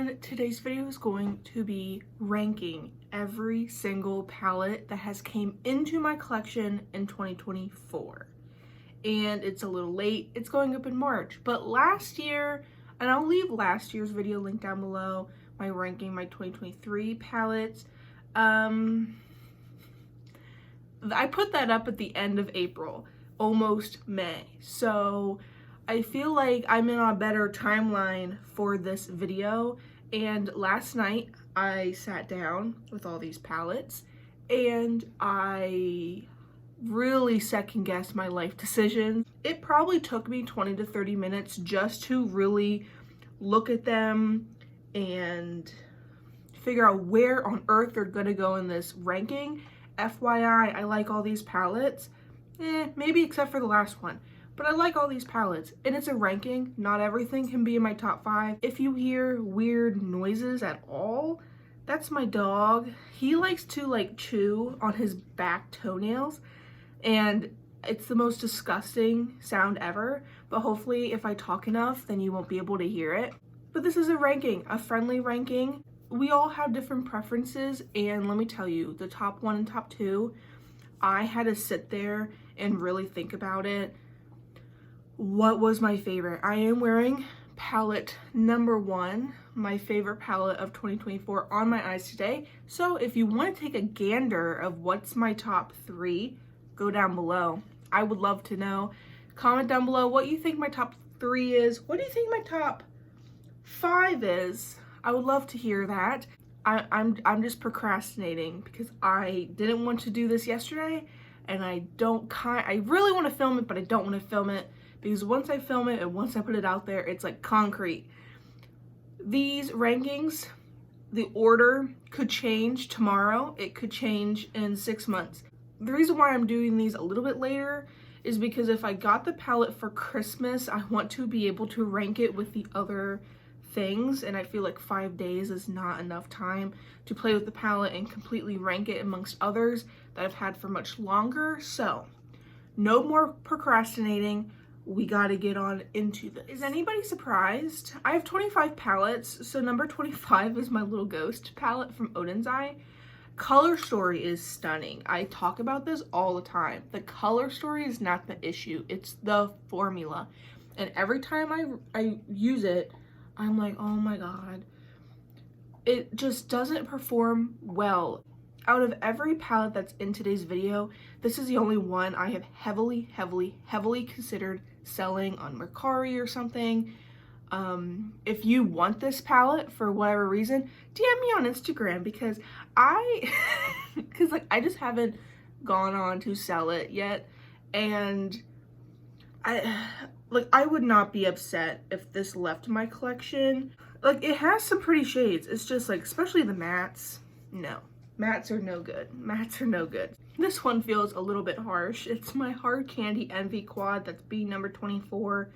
everyone, today's video is going to be ranking every single palette that has came into my collection in 2024. And it's a little late, it's going up in March, but last year, and I'll leave last year's video linked down below, my ranking my 2023 palettes. I put that up at the end of April, almost May, so I feel like I'm in a better timeline for this video. And last night I sat down with all these palettes and I really second guessed my life decisions. It probably took me 20 to 30 minutes just to really look at them and figure out where on earth they're gonna go in this ranking. FYI, I like all these palettes, maybe except for the last one. But I like all these palettes, and it's a ranking. Not everything can be in my top 5. If you hear weird noises at all, that's my dog. He likes to chew on his back toenails, and it's the most disgusting sound ever. But hopefully if I talk enough, then you won't be able to hear it. But this is a ranking, a friendly ranking. We all have different preferences, and let me tell you, the top 1 and top 2, I had to sit there and really think about it. What was my favorite? I am wearing palette number 1, my favorite palette of 2024, on my eyes today. So if you want to take a gander of what's my top 3, go down below. I would love to know. Comment down below what you think my top 3 is. What do you think my top 5 is? I would love to hear that. I'm just procrastinating because I didn't want to do this yesterday, and I really want to film it, but I don't want to film it. Because once I film it and once I put it out there, it's like concrete. These rankings, the order could change tomorrow. It could change in 6 months. The reason why I'm doing these a little bit later is because if I got the palette for Christmas, I want to be able to rank it with the other things. And I feel like 5 days is not enough time to play with the palette and completely rank it amongst others that I've had for much longer. So no more procrastinating. We gotta get on into this. Is anybody surprised? I have 25 palettes, so number 25 is my little ghost palette from Odin's Eye. Color story is stunning. I talk about this all the time. The color story is not the issue, it's the formula. And every time I use it, I'm like, oh my god. It just doesn't perform well. Out of every palette that's in today's video, this is the only one I have heavily considered selling on Mercari or something. If you want this palette for whatever reason, DM me on Instagram because I just haven't gone on to sell it yet. And I would not be upset if this left my collection. Like, it has some pretty shades. It's just like, especially the mattes, no. Mattes are no good. Mattes are no good. This one feels a little bit harsh. It's my Hard Candy Envy quad. That's B number 24.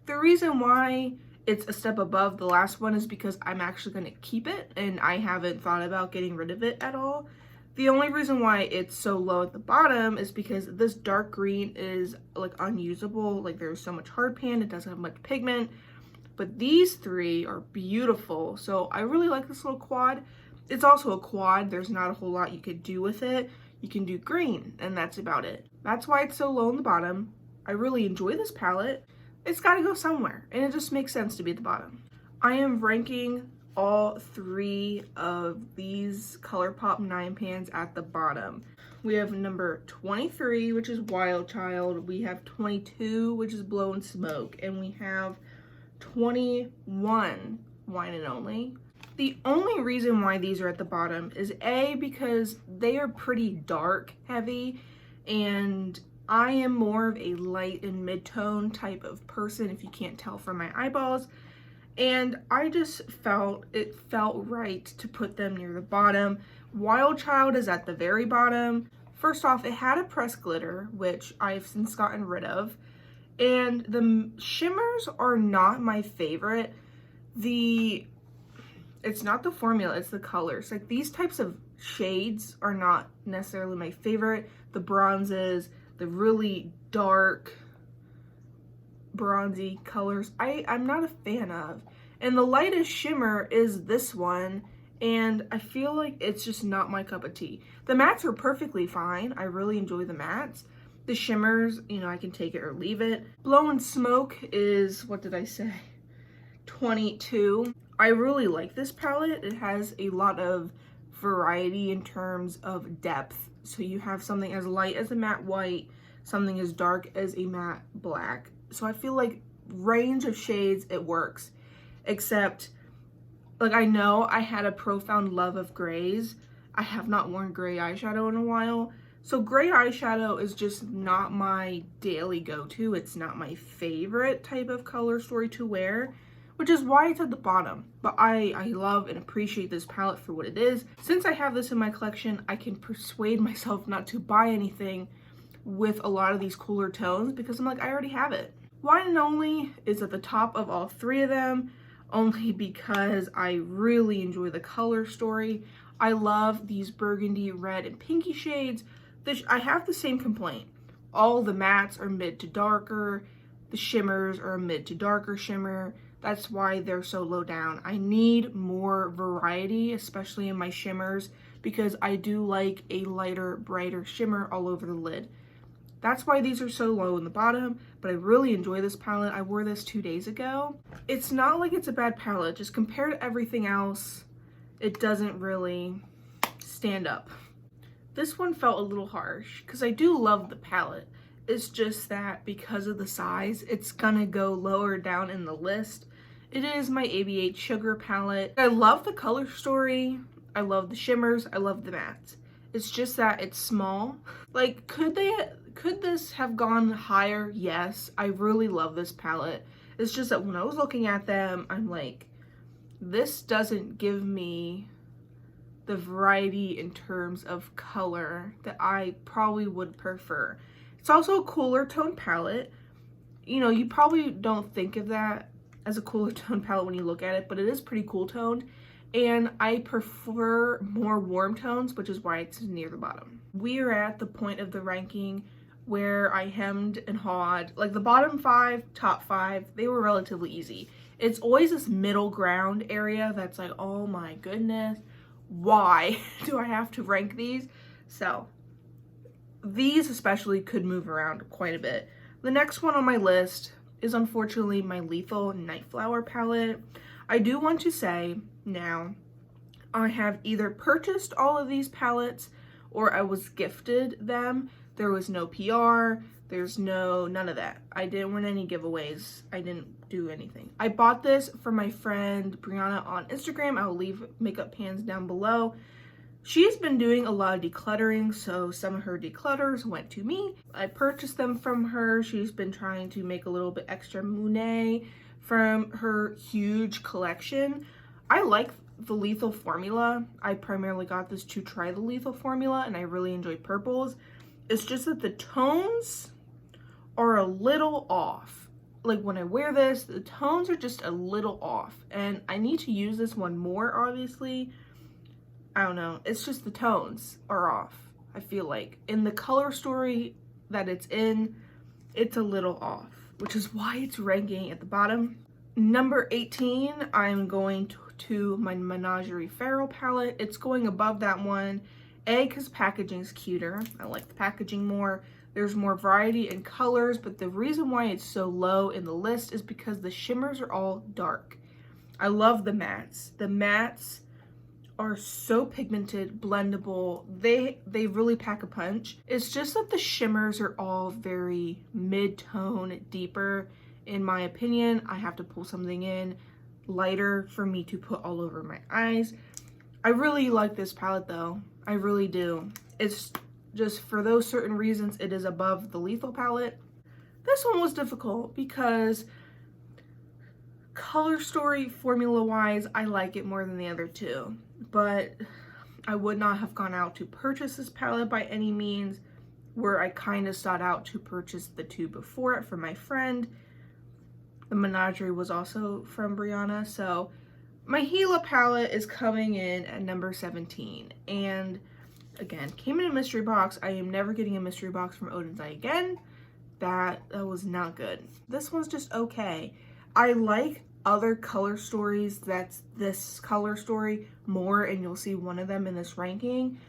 The reason why it's a step above the last one is because I'm actually going to keep it, and I haven't thought about getting rid of it at all. The only reason why it's so low at the bottom is because this dark green is like unusable. Like, there's so much hard pan, it doesn't have much pigment. But these 3 are beautiful. So I really like this little quad. It's also a quad. There's not a whole lot you could do with it. You can do green, and that's about it. That's why it's so low on the bottom. I really enjoy this palette. It's got to go somewhere, and it just makes sense to be at the bottom. I am ranking all 3 of these ColourPop 9 pans at the bottom. We have number 23, which is Wild Child. We have 22, which is Blow and Smoke. And we have 21, Wine and Only. The only reason why these are at the bottom is A, because they are pretty dark heavy, and I am more of a light and mid-tone type of person, if you can't tell from my eyeballs, and I just felt it felt right to put them near the bottom. Wild Child is at the very bottom. First off, it had a pressed glitter, which I've since gotten rid of, and the shimmers are not my favorite. It's not the formula, it's the colors. Like, these types of shades are not necessarily my favorite. The bronzes, the really dark bronzy colors, I'm not a fan of. And the lightest shimmer is this one, and I feel like it's just not my cup of tea. The mattes are perfectly fine. I really enjoy the mattes. The shimmers, you know, I can take it or leave it. Blow and Smoke is, what did I say? 22. I really like this palette. It has a lot of variety in terms of depth. So you have something as light as a matte white, something as dark as a matte black. So I feel like range of shades, it works. Except, like, I know I had a profound love of grays. I have not worn gray eyeshadow in a while. So gray eyeshadow is just not my daily go-to. It's not my favorite type of color story to wear, which is why it's at the bottom. But I love and appreciate this palette for what it is. Since I have this in my collection, I can persuade myself not to buy anything with a lot of these cooler tones because I'm like, I already have it. Wine and Only is at the top of all three of them, only because I really enjoy the color story. I love these burgundy, red, and pinky shades. I have the same complaint. All the mattes are mid to darker. The shimmers are a mid to darker shimmer. That's why they're so low down. I need more variety, especially in my shimmers, because I do like a lighter, brighter shimmer all over the lid. That's why these are so low in the bottom, but I really enjoy this palette. I wore this 2 days ago. It's not like it's a bad palette. Just compared to everything else, it doesn't really stand up. This one felt a little harsh because I do love the palette. It's just that because of the size, it's gonna go lower down in the list. It is my ABH Sugar palette. I love the color story. I love the shimmers. I love the mattes. It's just that it's small. Like, could this have gone higher? Yes. I really love this palette. It's just that when I was looking at them, I'm like, this doesn't give me the variety in terms of color that I probably would prefer. It's also a cooler tone palette. You know, you probably don't think of that as a cooler tone palette when you look at it, but it is pretty cool toned. And I prefer more warm tones, which is why it's near the bottom. We are at the point of the ranking where I hemmed and hawed. Like the bottom 5, top 5, they were relatively easy. It's always this middle ground area that's like, oh my goodness, why do I have to rank these? So these especially could move around quite a bit. The next one on my list is unfortunately my Lethal Nightflower palette. I do want to say now, I have either purchased all of these palettes or I was gifted them. There was no PR, there's none of that. I didn't win any giveaways. I didn't do anything. I bought this from my friend Brianna on Instagram. I will leave makeup pans down below. She's been doing a lot of decluttering, so some of her declutters went to me. I purchased them from her. She's been trying to make a little bit extra money from her huge collection. I like the Lethal formula. I primarily got this to try the Lethal formula, and I really enjoy purples. It's just that the tones are a little off. Like when I wear this, the tones are just a little off, and I need to use this one more, obviously. I don't know, it's just the tones are off, I feel like. In the color story that it's in, it's a little off, which is why it's ranking at the bottom. Number 18, I'm going to my Menagerie Feral palette. It's going above that one. A, because packaging's cuter. I like the packaging more. There's more variety in colors, but the reason why it's so low in the list is because the shimmers are all dark. I love the mattes. The mattes are so pigmented, blendable. They really pack a punch. It's just that the shimmers are all very mid-tone, deeper. In my opinion, I have to pull something in lighter for me to put all over my eyes. I really like this palette though. I really do. It's just for those certain reasons, it is above the Lethal palette. This one was difficult because color story formula wise, I like it more than the other two, but I would not have gone out to purchase this palette by any means, where I kind of sought out to purchase the two before it for my friend. The Menagerie was also from Brianna, so my Gila palette is coming in at number 17, and again, came in a mystery box. I am never getting a mystery box from Odin's Eye again. That was not good. This one's just okay. I like other color stories that's this color story more, and you'll see one of them in this ranking.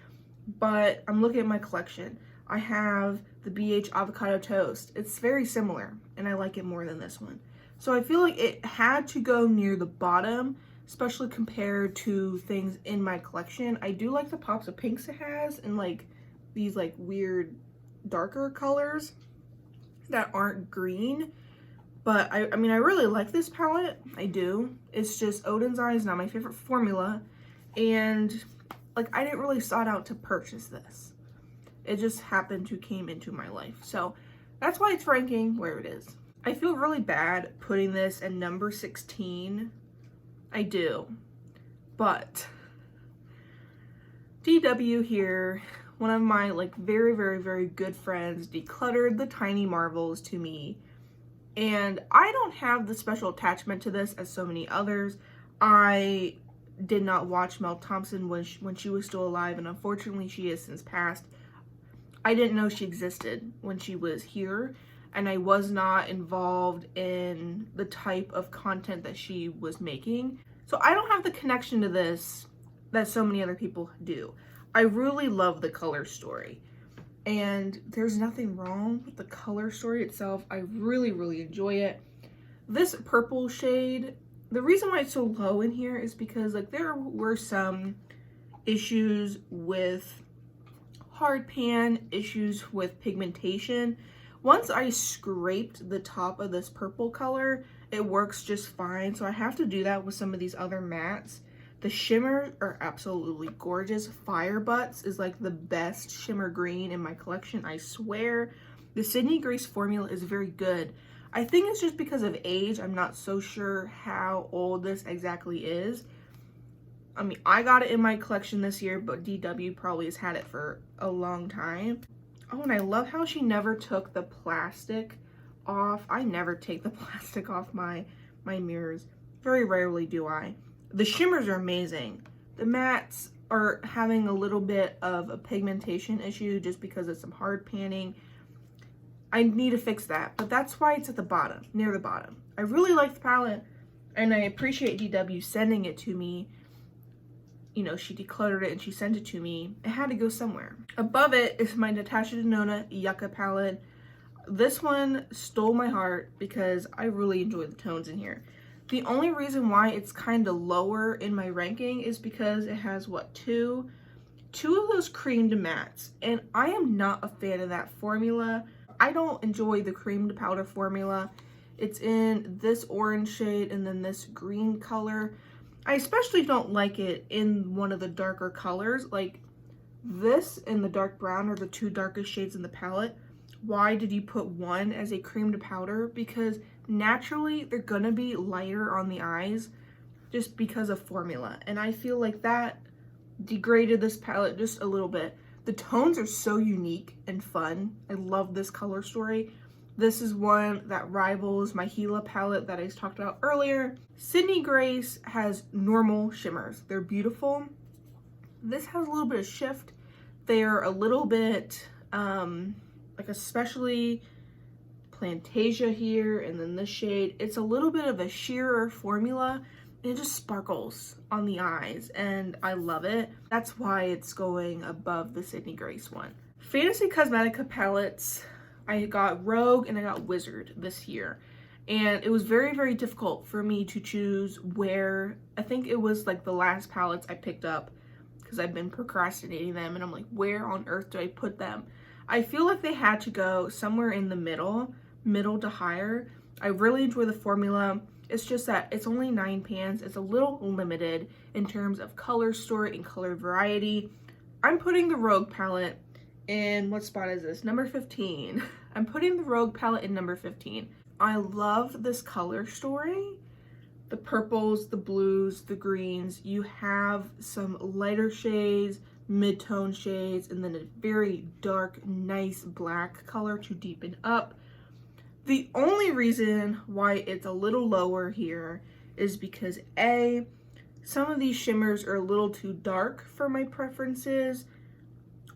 But I'm looking at my collection. I have the BH Avocado Toast. It's very similar, and I like it more than this one. So I feel like it had to go near the bottom, especially compared to things in my collection. I do like the pops of pinks it has, and like these like weird darker colors that aren't green. But I mean, I really like this palette. I do. It's just Odin's Eye is not my favorite formula. And like, I didn't really sought out to purchase this. It just happened to came into my life. So that's why it's ranking where it is. I feel really bad putting this at number 16. I do. But DW here, one of my like very, very, very good friends, decluttered the Tiny Marvels to me. And I don't have the special attachment to this as so many others. I did not watch Mel Thompson when she was still alive, and unfortunately she has since passed. I didn't know she existed when she was here, and I was not involved in the type of content that she was making. So I don't have the connection to this that so many other people do. I really love the color story. And there's nothing wrong with the color story itself. I really, really enjoy it. This purple shade, the reason why it's so low in here is because like there were some issues with hard pan, issues with pigmentation. Once I scraped the top of this purple color, it works just fine. So I have to do that with some of these other mattes. The shimmers are absolutely gorgeous. Fire Butts is like the best shimmer green in my collection, I swear. The Sydney Grace formula is very good. I think it's just because of age. I'm not so sure how old this exactly is. I mean, I got it in my collection this year, but DW probably has had it for a long time. Oh, and I love how she never took the plastic off. I never take the plastic off my mirrors. Very rarely do I. The shimmers are amazing. The mattes are having a little bit of a pigmentation issue just because of some hard panning. I need to fix that, but that's why it's at the bottom, near the bottom. I really like the palette, and I appreciate DW sending it to me. You know, she decluttered it and she sent it to me. It had to go somewhere. Above it is my Natasha Denona Yucca palette. This one stole my heart because I really enjoy the tones in here. The only reason why it's kind of lower in my ranking is because it has, what, two of those cream to mattes, and I am not a fan of that formula. I don't enjoy the cream to powder formula. It's in this orange shade and then this green color. I especially don't like it in one of the darker colors. Like this and the dark brown are the two darkest shades in the palette. Why did you put one as a cream to powder? Because naturally they're gonna be lighter on the eyes just because of formula, and I feel like that degraded this palette just a little bit. The tones are so unique and fun. I love this color story. This is one that rivals my Gila palette that I talked about earlier. Sydney Grace has normal shimmers. They're beautiful. This has a little bit of shift. They're a little bit like especially Plantasia here, and then this shade, it's a little bit of a sheerer formula, and it just sparkles on the eyes, and I love it. That's why it's going above the Sydney Grace one. Fantasy Cosmetica palettes, I got Rogue and I got Wizard this year, and it was very, very difficult for me to choose where. I think it was like the last palettes I picked up because I've been procrastinating them, and I'm like, where on earth do I put them? I feel like they had to go somewhere in the middle to higher. I really enjoy the formula. It's just that it's only 9 pans. It's a little limited in terms of color story and color variety. I'm putting the Rogue palette in, what spot is this? Number 15. I'm putting the Rogue palette in number 15. I love this color story. The purples, the blues, the greens. You have some lighter shades, mid-tone shades, and then a very dark, nice black color to deepen up. The only reason why it's a little lower here is because A, some of these shimmers are a little too dark for my preferences.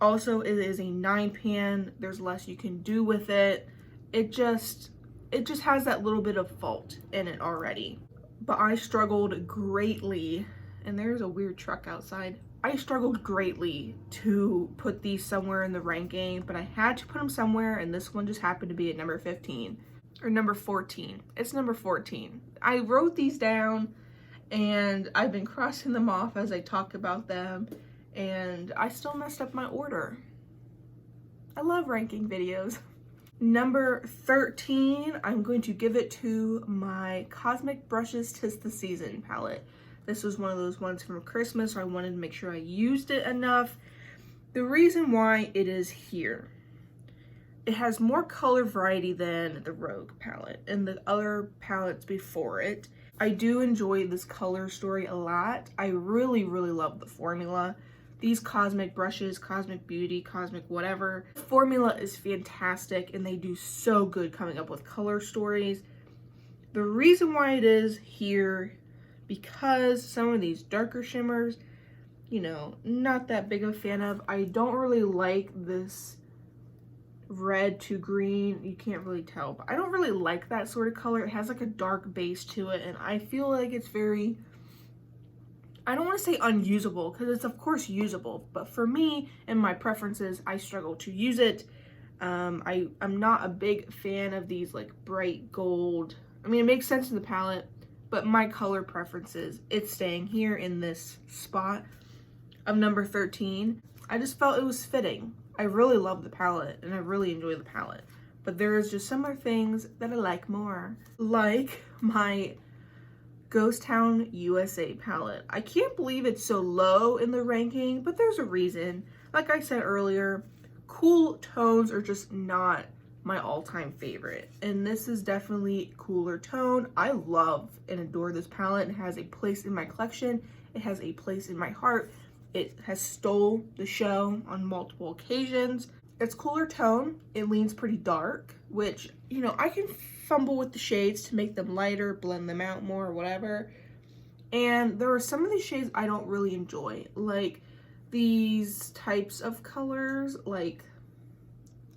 Also, it is a 9 pan. There's less you can do with it. It just has that little bit of fault in it already. but I struggled greatly, and there's a weird truck outside. I struggled greatly to put these somewhere in the ranking, but I had to put them somewhere, and this one just happened to be at number 15, or number 14. It's number 14. I wrote these down, and I've been crossing them off as I talk about them, and I still messed up my order. I love ranking videos. Number 13, I'm going to give it to my Cosmic Brushes 'Tis the Season palette. This was one of those ones from Christmas, so I wanted to make sure I used it enough. The reason why it is here, it has more color variety than the Rogue palette and the other palettes before it. I do enjoy this color story a lot. I really, really love the formula. These Cosmic Brushes, Cosmic Beauty, Cosmic whatever, the formula is fantastic and they do so good coming up with color stories. The reason why it is here, because some of these darker shimmers, you know, not that big of a fan of. I don't really like this red to green, you can't really tell, but I don't really like that sort of color. It has like a dark base to it, and I feel like it's very, I don't want to say unusable, because it's of course usable, but for me and my preferences, I struggle to use it. I'm not a big fan of these like bright gold. I mean, it makes sense in the palette, but my color preferences, it's staying here in this spot of number 13. I just felt it was fitting. I really love the palette and I really enjoy the palette, but there is just some other things that I like more, like my Ghost Town USA palette. I can't believe it's so low in the ranking, but there's a reason. Like I said earlier, cool tones are just not my all-time favorite, and this is definitely cooler tone. I love and adore this palette. It has a place in my collection. It has a place in my heart. It has stole the show on multiple occasions. It's cooler tone. It leans pretty dark, which, you know, I can fumble with the shades to make them lighter, blend them out more, or whatever. And there are some of these shades I don't really enjoy, like these types of colors, like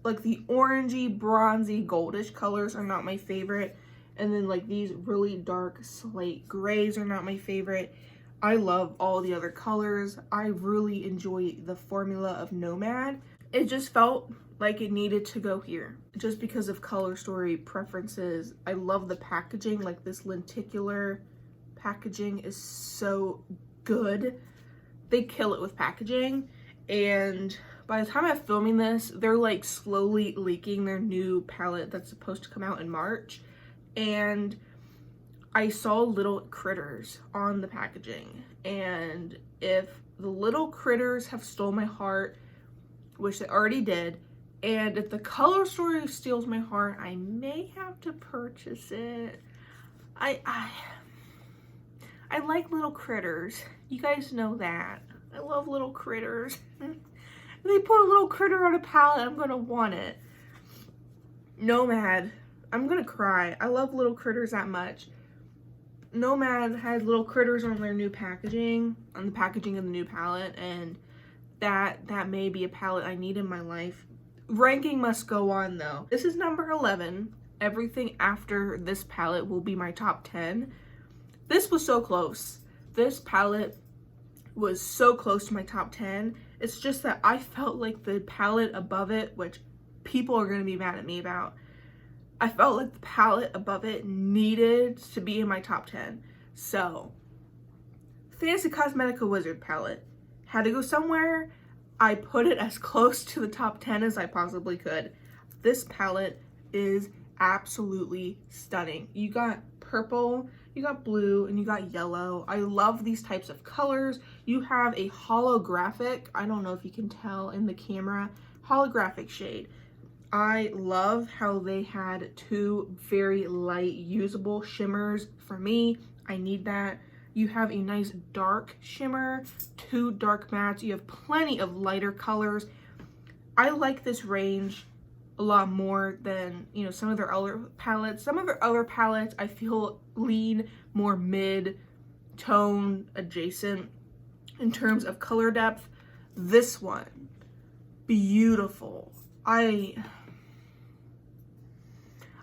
the orangey, bronzy, goldish colors are not my favorite. And then like these really dark slate grays are not my favorite. I love all the other colors. I really enjoy the formula of Nomad. It just felt like it needed to go here just because of color story preferences. I love the packaging, like this lenticular packaging is so good. They kill it with packaging, and by the time I'm filming this, they're like slowly leaking their new palette that's supposed to come out in March, and I saw little critters on the packaging, and if the little critters have stole my heart, which they already did, and if the color story steals my heart, I may have to purchase it. I like little critters. You guys know that. I love little critters. If they put a little critter on a palette, I'm gonna want it. Nomad, I'm gonna cry. I love little critters that much. Nomad had little critters on their new packaging, on the packaging of the new palette, and that may be a palette I need in my life. Ranking must go on though. This is number 11. Everything after this palette will be my top 10. This was so close. This palette was so close to my top 10. It's just that I felt like the palette above it, which people are going to be mad at me about, I felt like the palette above it needed to be in my top 10. So, Fantasy Cosmetica Wizard palette had to go somewhere. I put it as close to the top 10 as I possibly could. This palette is absolutely stunning. You got purple, you got blue, and you got yellow. I love these types of colors. You have a holographic, I don't know if you can tell in the camera, holographic shade. I love how they had two very light usable shimmers. For me, I need that. You have a nice dark shimmer, two dark mattes. You have plenty of lighter colors. I like this range a lot more than, you know, some of their other palettes. Some of their other palettes I feel lean more mid-tone adjacent in terms of color depth. This one, beautiful. I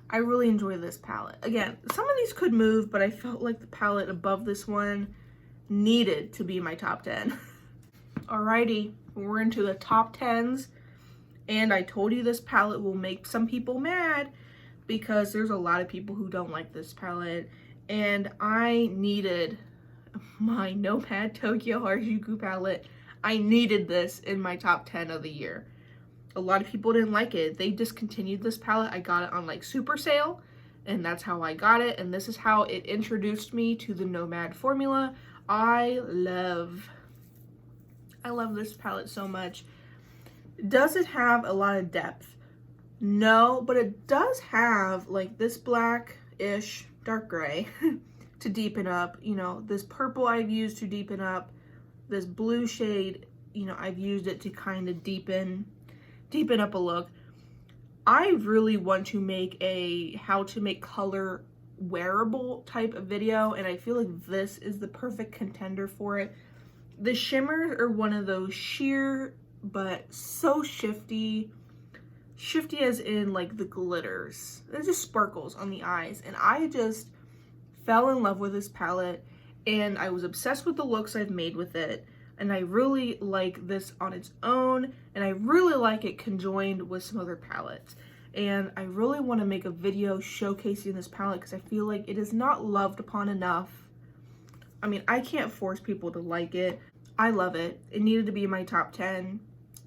I really enjoy this palette. Again, some of these could move, but I felt like the palette above this one needed to be my top 10. Alrighty, we're into the top 10s. And I told you this palette will make some people mad because there's a lot of people who don't like this palette. And I needed my Nomad Tokyo Harajuku palette. I needed this in my top 10 of the year. A lot of people didn't like it. They discontinued this palette. I got it on like super sale, and that's how I got it. And this is how it introduced me to the Nomad formula. I love this palette so much. Does it have a lot of depth? No, but it does have like this black-ish dark gray to deepen up. You know, this purple I've used to deepen up. This blue shade, you know, I've used it to kind of deepen up a look. I really want to make a how to make color wearable type of video, and I feel like this is the perfect contender for it. The shimmers are one of those sheer but so shifty as in like the glitters. It just sparkles on the eyes, and I just fell in love with this palette, and I was obsessed with the looks I've made with it, and I really like this on its own, and I really like it conjoined with some other palettes. And I really want to make a video showcasing this palette because I feel like it is not loved upon enough. I mean, I can't force people to like it. I love it. It needed to be in my top 10.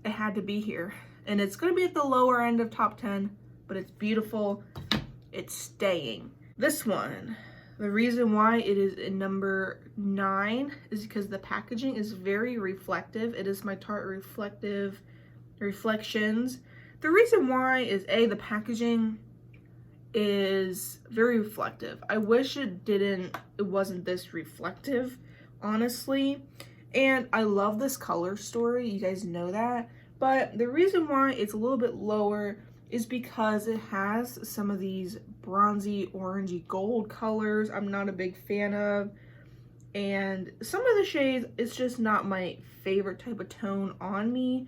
It had to be here. And it's going to be at the lower end of top 10, but it's beautiful. It's staying. This one, the reason why it is in number 9 is because the packaging is very reflective. It is my Tarte Reflective Reflections. The reason why is the packaging is very reflective. I wish it wasn't this reflective, honestly. And I love this color story, you guys know that. But the reason why it's a little bit lower is because it has some of these bronzy, orangey gold colors I'm not a big fan of. And some of the shades, it's just not my favorite type of tone on me.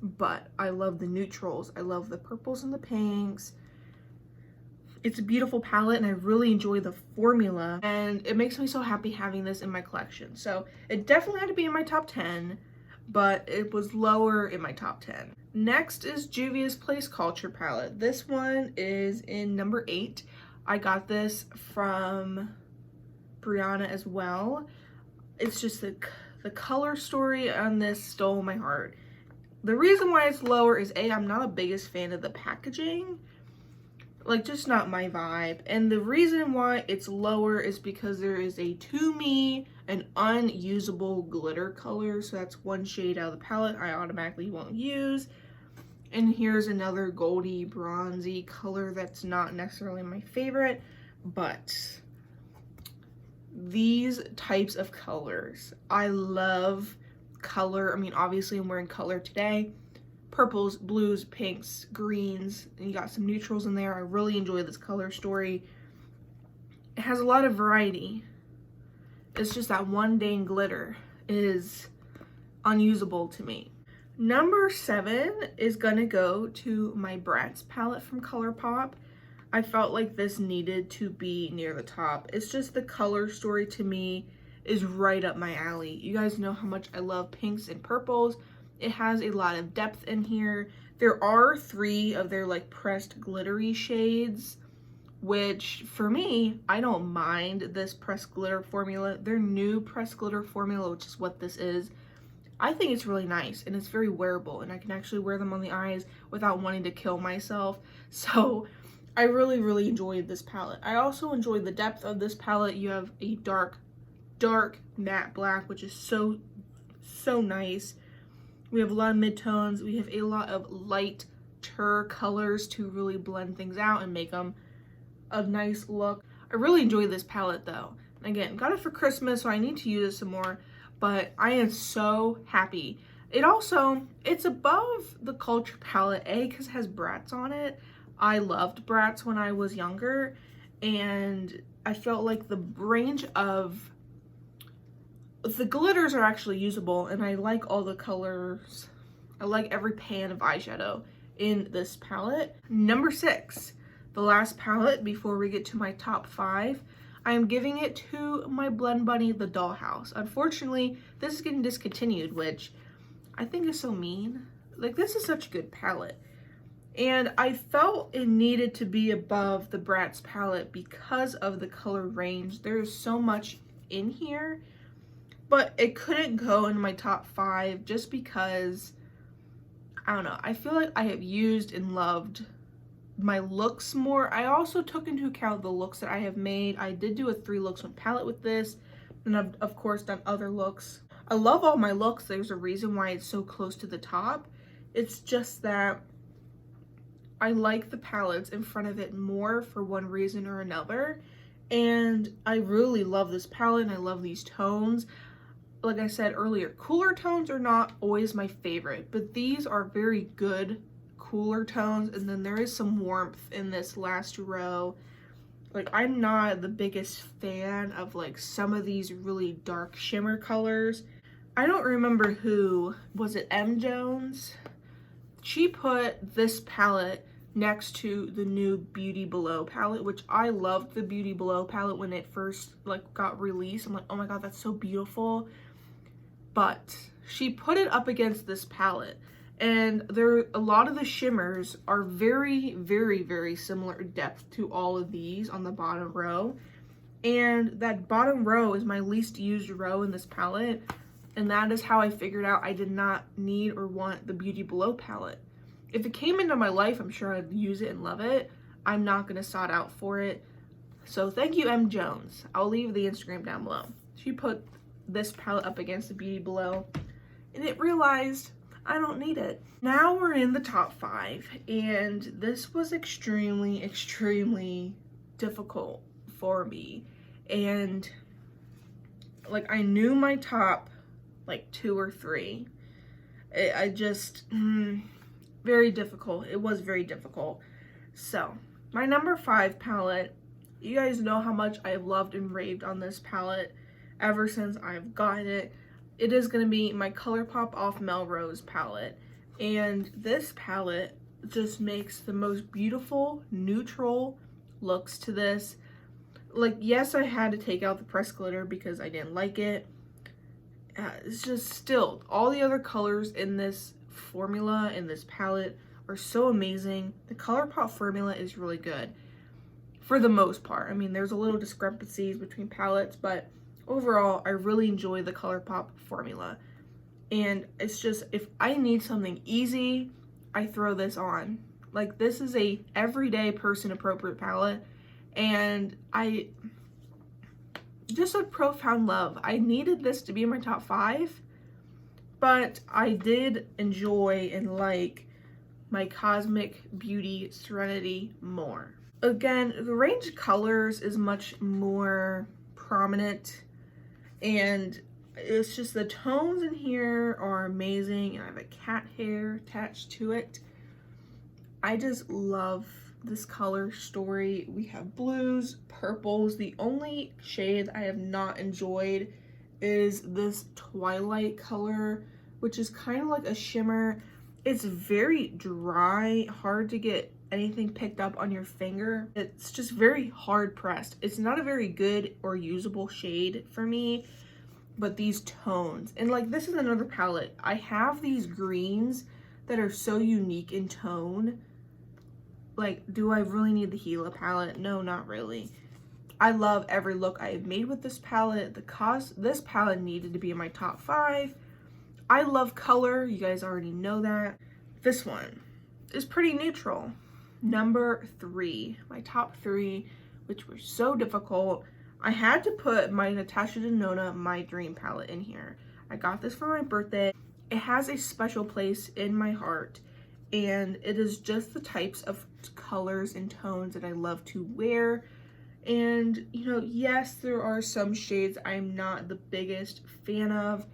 But I love the neutrals. I love the purples and the pinks. It's a beautiful palette, and I really enjoy the formula, and it makes me so happy having this in my collection. So it definitely had to be in my top 10, but it was lower in my top 10. Next is Juvia's Place Culture palette. This one is in number 8. I got this from Brianna as well. It's just the color story on this stole my heart. The reason why it's lower is I'm not a biggest fan of the packaging. Like, just not my vibe. And the reason why it's lower is because there is to me, an unusable glitter color. So that's one shade out of the palette I automatically won't use. And here's another goldy, bronzy color that's not necessarily my favorite. But these types of colors, I love color. I mean, obviously I'm wearing color today. Purples, blues, pinks, greens, and you got some neutrals in there. I really enjoy this color story. It has a lot of variety. It's just that one dang glitter is unusable to me. Number 7 is gonna go to my Bratz palette from ColourPop. I felt like this needed to be near the top. It's just the color story to me is right up my alley. You guys know how much I love pinks and purples. It has a lot of depth in here. There are 3 of their like pressed glittery shades, which for me, I don't mind this pressed glitter formula. Their new pressed glitter formula, which is what this is, I think it's really nice and it's very wearable, and I can actually wear them on the eyes without wanting to kill myself. So I really enjoyed this palette. I also enjoyed the depth of this palette. You have a dark matte black, which is so nice. We have a lot of midtones. We have a lot of lighter colors to really blend things out and make them a nice look. I really enjoy this palette though. Again, got it for Christmas, so I need to use it some more, but I am so happy. It's above the Culture palette, because it has Bratz on it. I loved Bratz when I was younger, and I felt like the range of the glitters are actually usable, and I like all the colors. I like every pan of eyeshadow in this palette. Number 6, the last palette before we get to my top 5. I am giving it to my Blend Bunny, the Dollhouse. Unfortunately, this is getting discontinued, which I think is so mean. Like, this is such a good palette. And I felt it needed to be above the Bratz palette because of the color range. There's so much in here, but it couldn't go in my top 5 just because, I don't know, I feel like I have used and loved my looks more. I also took into account the looks that I have made. I did do a 3 looks 1 palette with this, and I've of course done other looks. I love all my looks. There's a reason why it's so close to the top. It's just that I like the palettes in front of it more for one reason or another, and I really love this palette and I love these tones. Like I said earlier, cooler tones are not always my favorite, but these are very good cooler tones, and then there is some warmth in this last row. Like, I'm not the biggest fan of like some of these really dark shimmer colors. I don't remember who, was it M. Jones? She put this palette next to the new Beauty Below palette, which I loved the Beauty Below palette when it first like got released. I'm like, oh my god, that's so beautiful. But she put it up against this palette, and a lot of the shimmers are very, very, very similar depth to all of these on the bottom row. And that bottom row is my least used row in this palette, and that is how I figured out I did not need or want the Beauty Below palette. If it came into my life, I'm sure I'd use it and love it. I'm not gonna sought out for it. So thank you, M. Jones. I'll leave the Instagram down below. She put this palette up against the Beauty Below, and it realized I don't need it. Now we're in the top 5, and this was extremely, extremely difficult for me. And like, I knew my top like 2 or 3. I just, very difficult. It was very difficult. So my number 5 palette, you guys know how much I have loved and raved on this palette ever since I've gotten it. It is going to be my ColourPop Off Melrose palette, and this palette just makes the most beautiful neutral looks to this. Like, yes, I had to take out the pressed glitter because I didn't like it. It's just still, all the other colors in this formula, in this palette, are so amazing. The ColourPop formula is really good for the most part. I mean, there's a little discrepancies between palettes, but overall, I really enjoy the ColourPop formula. And it's just, if I need something easy, I throw this on. Like, this is a everyday person appropriate palette, and I just a profound love. I needed this to be in my top 5, but I did enjoy and like my Cosmic Beauty Serenity more. Again, the range of colors is much more prominent, and it's just the tones in here are amazing, and I have a cat hair attached to it. I just love this color story. We have blues, purples. The only shade I have not enjoyed is this Twilight color, which is kind of like a shimmer. It's very dry, hard to get anything picked up on your finger. It's just very hard pressed. It's not a very good or usable shade for me, but these tones, and like, this is another palette. I have these greens that are so unique in tone. Like, do I really need the Gila palette? No, not really. I love every look I have made with this palette. This palette needed to be in my top 5. I love color, you guys already know that. This one is pretty neutral. Number 3, my top 3, which were so difficult. I had to put my Natasha Denona My Dream palette in here. I got this for my birthday. It has a special place in my heart, and it is just the types of colors and tones that I love to wear. And, you know, yes, there are some shades I'm not the biggest fan of,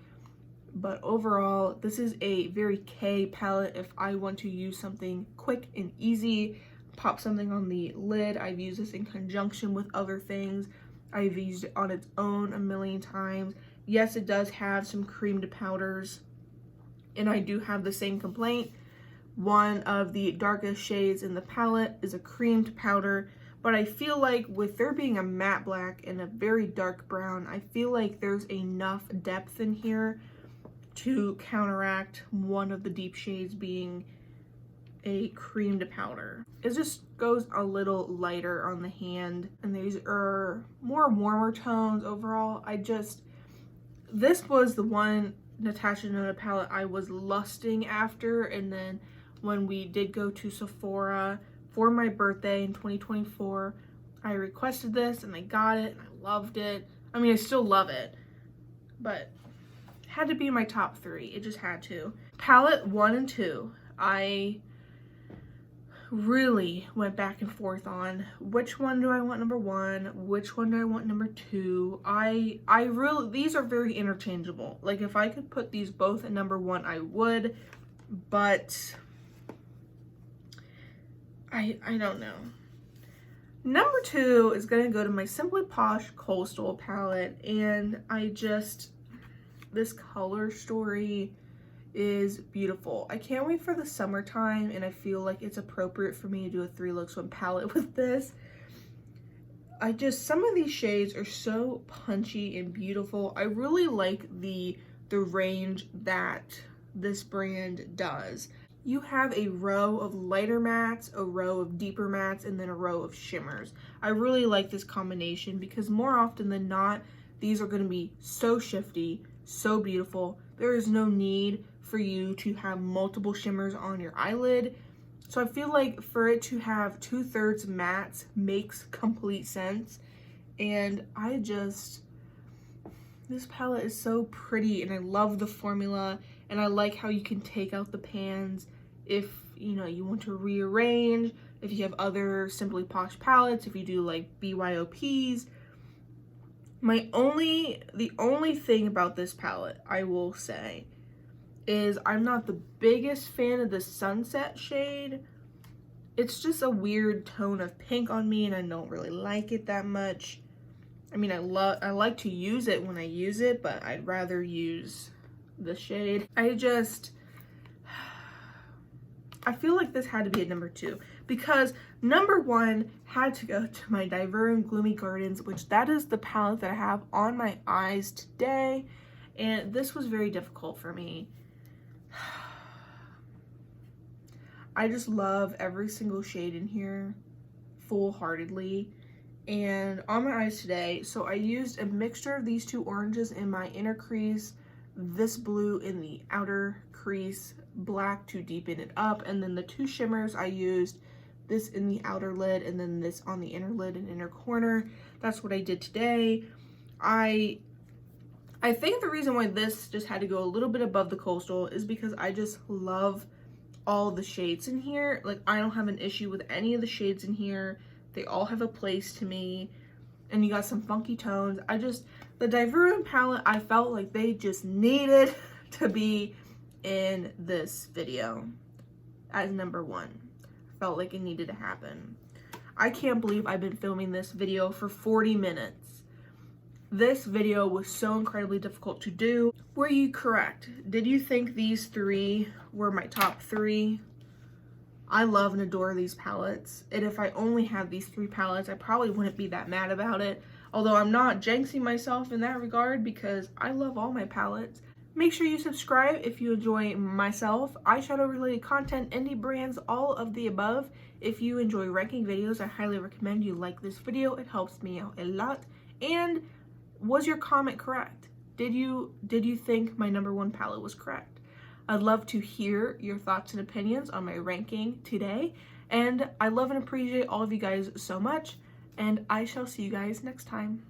but overall, this is a very K palette if I want to use something quick and easy, pop something on the lid. I've used this in conjunction with other things. I've used it on its own a million times. Yes, it does have some cream to powders, and I do have the same complaint, one of the darkest shades in the palette is a creamed powder, but I feel like with there being a matte black and a very dark brown, I feel like there's enough depth in here to counteract one of the deep shades being a creamed powder. It just goes a little lighter on the hand, and these are more warmer tones overall. This was the one Natasha Denona palette I was lusting after, and then when we did go to Sephora for my birthday in 2024, I requested this and I got it and I loved it. I mean, I still love it, but it had to be in my top 3. It just had to. Palette 1 and 2, I really went back and forth on which one do I want number 1, which one do I want number 2. I really, these are very interchangeable. Like, if I could put these both at number 1, I would, but I don't know. Number 2 is gonna go to my Simply Posh Coastal palette, and this color story is beautiful. I can't wait for the summertime, and I feel like it's appropriate for me to do a 3 looks 1 palette with this. Some of these shades are so punchy and beautiful. I really like the range that this brand does. You have a row of lighter mattes, a row of deeper mattes, and then a row of shimmers. I really like this combination because more often than not, these are going to be so shifty, so beautiful. There is no need for you to have multiple shimmers on your eyelid. So I feel like for it to have 2/3 mattes makes complete sense. And this palette is so pretty, and I love the formula, and I like how you can take out the pans if you want to rearrange, if you have other Simply Posh palettes, if you do like BYOPs. The only thing about this palette, I will say, is I'm not the biggest fan of the sunset shade. It's just a weird tone of pink on me, and I don't really like it that much. I mean, I like to use it when I use it, but I'd rather use the shade. I feel like this had to be at number 2 because number 1 had to go to my Diverum Gloomy Gardens, which that is the palette that I have on my eyes today, and this was very difficult for me. I just love every single shade in here full-heartedly. And on my eyes today, so I used a mixture of these 2 oranges in my inner crease, this blue in the outer crease, black to deepen it up, and then the 2 shimmers I used this in the outer lid and then this on the inner lid and inner corner. That's what I did today. I think the reason why this just had to go a little bit above the coastal is because I just love all the shades in here. Like, I don't have an issue with any of the shades in here. They all have a place to me, and you got some funky tones. The Diverum palette, I felt like they just needed to be in this video as number 1. I felt like it needed to happen. I can't believe I've been filming this video for 40 minutes. This video was so incredibly difficult to do. Were you correct? Did you think these 3 were my top 3? I love and adore these palettes, and if I only had these 3 palettes, I probably wouldn't be that mad about it. Although I'm not jinxing myself in that regard because I love all my palettes. Make sure you subscribe if you enjoy myself, eyeshadow related content, indie brands, all of the above. If you enjoy ranking videos, I highly recommend you like this video. It helps me out a lot. And was your comment correct? Did you think my number 1 palette was correct? I'd love to hear your thoughts and opinions on my ranking today. And I love and appreciate all of you guys so much. And I shall see you guys next time.